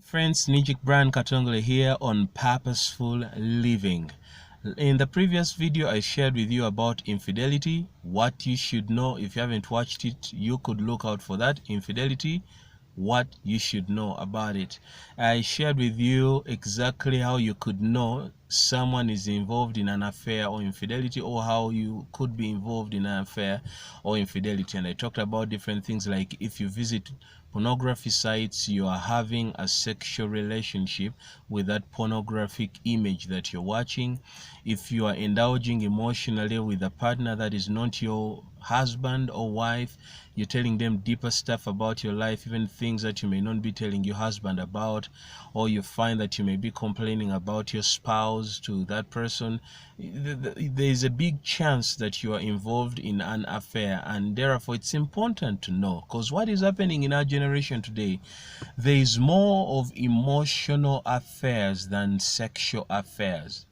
Friends, Nijik Brand Katongole here on Purposeful Living. In the previous video, I shared with you about infidelity, what you should know. If you haven't watched it, you could look out for that. Infidelity, what you should know about it. I shared with you exactly how you could know someone is involved in an affair or infidelity, or how you could be involved in an affair or infidelity. And I talked about different things like if you visit pornography sites, you are having a sexual relationship with that pornographic image that you're watching. If you are indulging emotionally with a partner that is not your husband or wife, you're telling them deeper stuff about your life, even things that you may not be telling your husband about, or you find that you may be complaining about your spouse to that person, there is a big chance that you are involved in an affair. And therefore it's important to know, because what is happening in our generation today, there is more of emotional affairs than sexual affairs.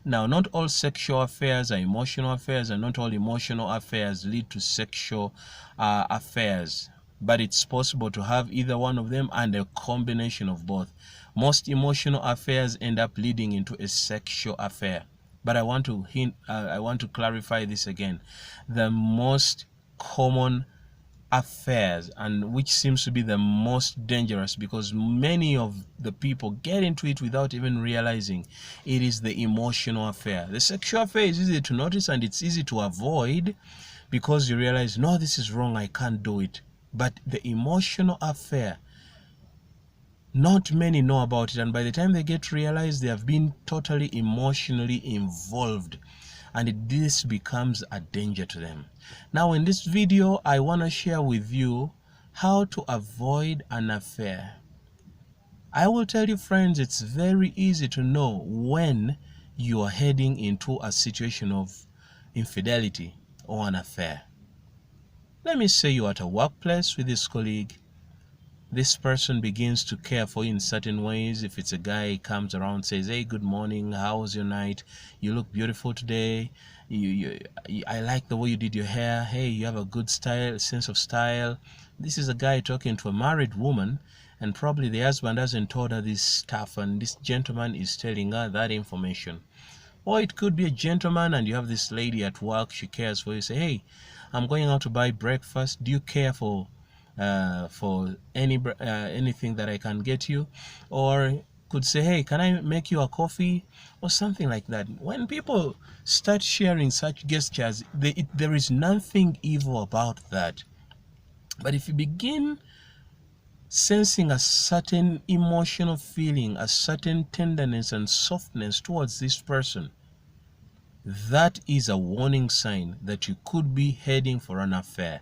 Now, not all sexual affairs are emotional affairs, and not all emotional affairs lead to sexual affairs. But it's possible to have either one of them and a combination of both. Most emotional affairs end up leading into a sexual affair. But I want to clarify this again. The most common affairs, and which seems to be the most dangerous, because many of the people get into it without even realizing, it is the emotional affair. The sexual affair is easy to notice and it's easy to avoid because you realize, no, this is wrong, I can't do it. But the emotional affair, not many know about it, and by the time they get realized, they have been totally emotionally involved, and this becomes a danger to them. Now in this video, I want to share with you how to avoid an affair. I will tell you, friends, it's very easy to know when you are heading into a situation of infidelity or an affair. Let me say you're at a workplace with this colleague. This person begins to care for you in certain ways. If it's a guy, he comes around, says, hey, good morning, how was your night? You look beautiful today. I like the way you did your hair. Hey, you have a good style, sense of style. This is a guy talking to a married woman, and probably the husband hasn't told her this stuff, and this gentleman is telling her that information. Or it could be a gentleman and you have this lady at work, she cares for you. Say, hey, I'm going out to buy breakfast. Do you care for anything that I can get you? Or could say, hey, can I make you a coffee, or something like that. When people start sharing such gestures, there is nothing evil about that. But if you begin sensing a certain emotional feeling, a certain tenderness and softness towards this person, that is a warning sign that you could be heading for an affair.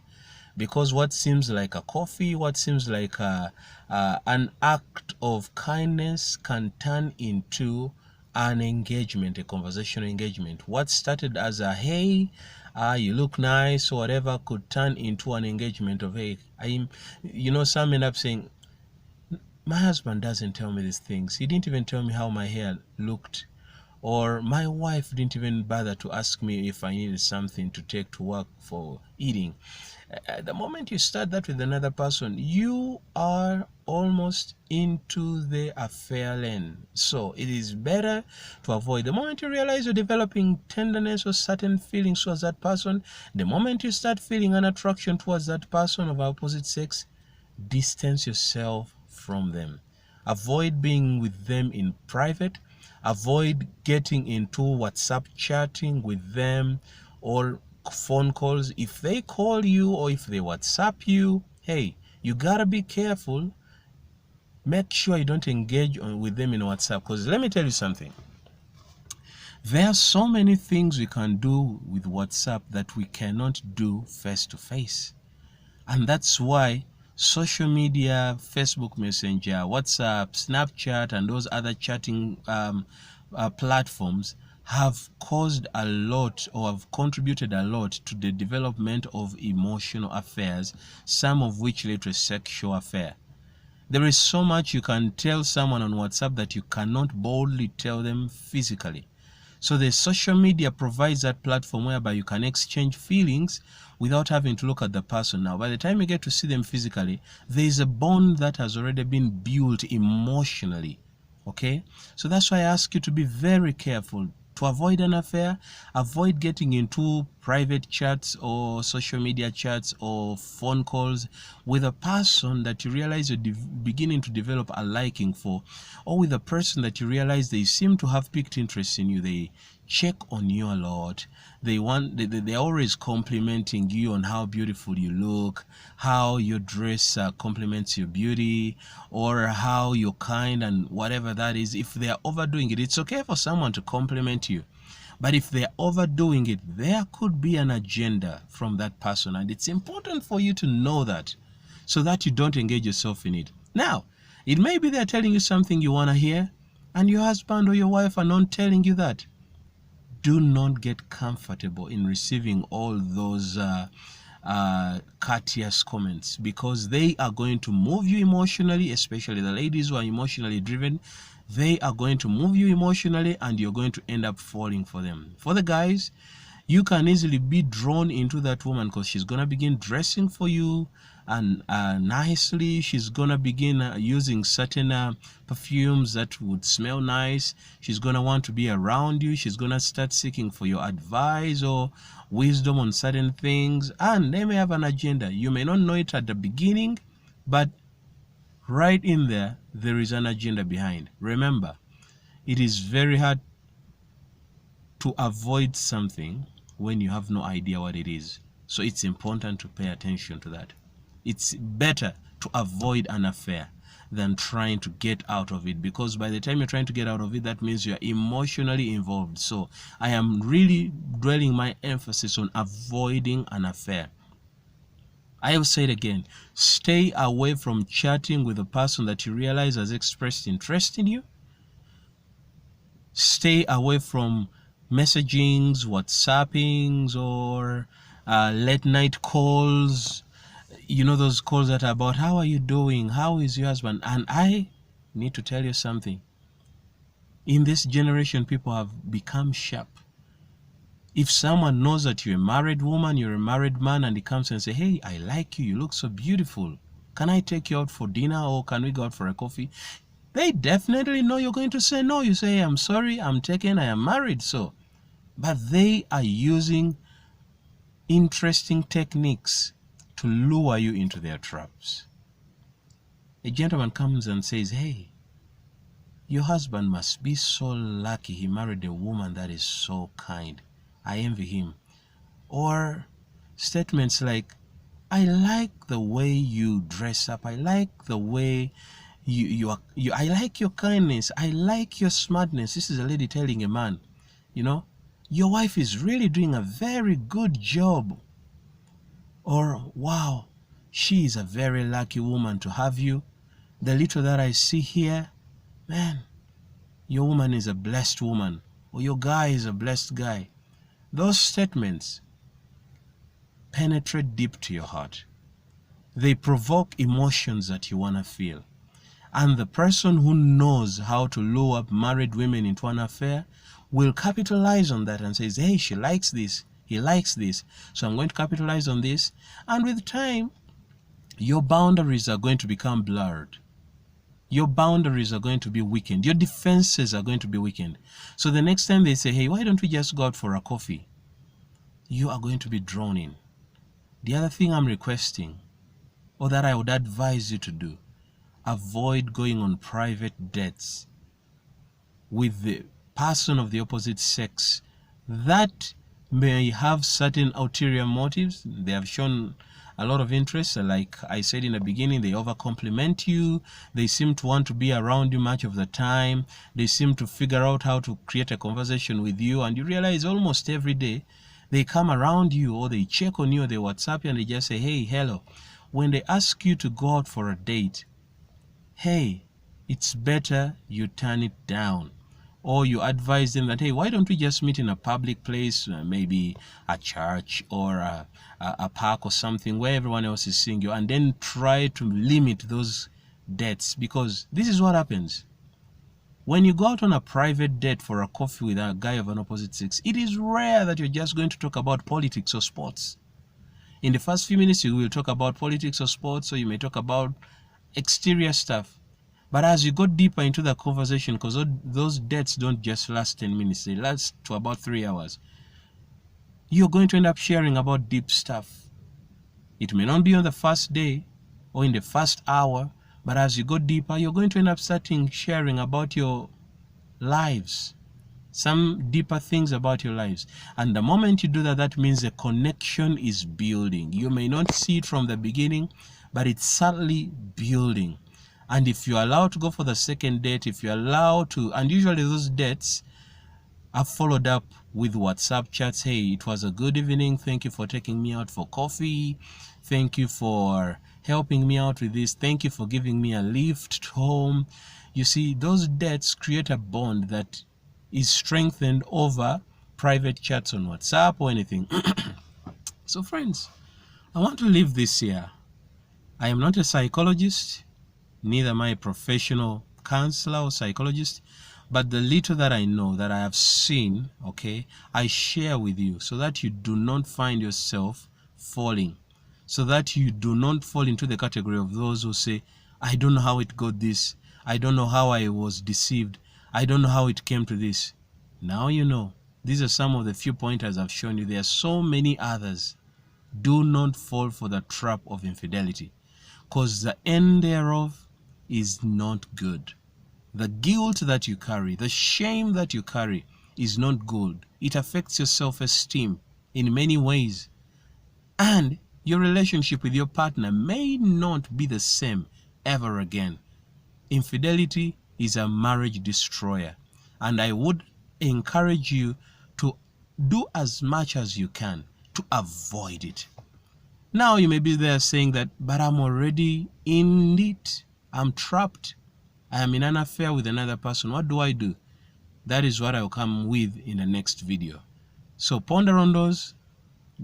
Because what seems like a coffee, what seems like an act of kindness can turn into an engagement, a conversational engagement. What started as a, hey, you look nice, or whatever, could turn into an engagement of, hey, some end up saying, my husband doesn't tell me these things. He didn't even tell me how my hair looked. Or my wife didn't even bother to ask me if I needed something to take to work for eating. The moment you start that with another person, you are almost into the affair lane. So it is better to avoid. The moment you realize you're developing tenderness or certain feelings towards that person, the moment you start feeling an attraction towards that person of opposite sex, distance yourself from them. Avoid being with them in private. Avoid getting into WhatsApp chatting with them or phone calls. If they call you or if they WhatsApp you, hey, you gotta be careful. Make sure you don't engage with them in WhatsApp, because let me tell you something. There are so many things we can do with WhatsApp that we cannot do face to face. And that's why social media, Facebook Messenger, WhatsApp, Snapchat, and those other chatting platforms have caused a lot, or have contributed a lot to the development of emotional affairs, some of which lead to a sexual affair. There is so much you can tell someone on WhatsApp that you cannot boldly tell them physically. So the social media provides that platform whereby you can exchange feelings without having to look at the person. Now, by the time you get to see them physically, there is a bond that has already been built emotionally. Okay? So that's why I ask you to be very careful. To avoid an affair, avoid getting into private chats or social media chats or phone calls with a person that you realize you're beginning to develop a liking for, or with a person that you realize they seem to have piqued interest in you. They check on you a lot. They're always complimenting you on how beautiful you look, how your dress complements your beauty, or how you're kind, and whatever that is. If they're overdoing it, it's okay for someone to compliment you. But if they're overdoing it, there could be an agenda from that person, and it's important for you to know that so that you don't engage yourself in it. Now, it may be they're telling you something you want to hear, and your husband or your wife are not telling you that. Do not get comfortable in receiving all those courteous comments, because they are going to move you emotionally, especially the ladies who are emotionally driven. They are going to move you emotionally, and you're going to end up falling for them. For the guys, you can easily be drawn into that woman because she's going to begin dressing for you and nicely. She's going to begin using certain perfumes that would smell nice. She's going to want to be around you. She's going to start seeking for your advice or wisdom on certain things, and they may have an agenda. You may not know it at the beginning, but right in there, there is an agenda behind. Remember, it is very hard to avoid something when you have no idea what it is. So it's important to pay attention to that. It's better to avoid an affair than trying to get out of it, because by the time you're trying to get out of it, that means you're emotionally involved. So I am really dwelling my emphasis on avoiding an affair. I will say it again. Stay away from chatting with a person that you realize has expressed interest in you. Stay away from messagings, WhatsAppings, or late night calls. You know, those calls that are about how are you doing, how is your husband. And I need to tell you something. In this generation, people have become sharp. If someone knows that you're a married woman, you're a married man, and he comes and say, hey, I like you, you look so beautiful, can I take you out for dinner, or can we go out for a coffee? They definitely know you're going to say no. You say, I'm sorry, I'm taken, I am married. So, but they are using interesting techniques to lure you into their traps. A gentleman comes and says, hey, your husband must be so lucky he married a woman that is so kind. I envy him. Or statements like, I like the way you dress up, I like the way I like your kindness, I like your smartness. This is a lady telling a man, you know, your wife is really doing a very good job. Or, wow, she is a very lucky woman to have you. The little that I see here, man, your woman is a blessed woman. Or your guy is a blessed guy. Those statements penetrate deep to your heart. They provoke emotions that you want to feel. And the person who knows how to lure up married women into an affair will capitalize on that and says, hey, she likes this, he likes this, so I'm going to capitalize on this. And with time, your boundaries are going to become blurred. Your boundaries are going to be weakened. Your defenses are going to be weakened. So the next time they say, hey, why don't we just go out for a coffee? You are going to be drawn in. The other thing I'm requesting, or that I would advise you to do, avoid going on private dates with the person of the opposite sex that may have certain ulterior motives. They have shown a lot of interest. Like I said in the beginning, they over-compliment you. They seem to want to be around you much of the time. They seem to figure out how to create a conversation with you. And you realize almost every day they come around you, or they check on you, or they WhatsApp you, and they just say, hey, hello. When they ask you to go out for a date, hey, it's better you turn it down. Or you advise them that, hey, why don't we just meet in a public place, maybe a church or a park or something where everyone else is seeing you, and then try to limit those dates, because this is what happens. When you go out on a private date for a coffee with a guy of an opposite sex, it is rare that you're just going to talk about politics or sports. In the first few minutes, you will talk about politics or sports, or you may talk about exterior stuff. But as you go deeper into the conversation, because those dates don't just last 10 minutes, they last to about 3 hours, you're going to end up sharing about deep stuff. It may not be on the first day or in the first hour, but as you go deeper, you're going to end up sharing about your lives, some deeper things about your lives. And the moment you do that, that means a connection is building. You may not see it from the beginning, but it's subtly building. And if you're allowed to go for the second date, if you're allowed to, and usually those dates are followed up with WhatsApp chats. Hey, it was a good evening. Thank you for taking me out for coffee. Thank you for helping me out with this. Thank you for giving me a lift home. You see, those dates create a bond that is strengthened over private chats on WhatsApp or anything. So friends, I want to leave this here. I am not a psychologist, neither am I a professional counselor or psychologist, but the little that I know, that I have seen, okay, I share with you so that you do not find yourself falling, so that you do not fall into the category of those who say, I don't know how it got this, I don't know how I was deceived, I don't know how it came to this. Now you know. These are some of the few pointers I've shown you. There are so many others. Do not fall for the trap of infidelity, because the end thereof is not good. The guilt that you carry, the shame that you carry is not good. It affects your self-esteem in many ways. And your relationship with your partner may not be the same ever again. Infidelity is a marriage destroyer. And I would encourage you to do as much as you can to avoid it. Now you may be there saying that, but I'm already in it. I'm trapped. I am in an affair with another person. What do I do? That is what I'll come with in the next video. So ponder on those.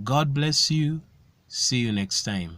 God bless you. See you next time.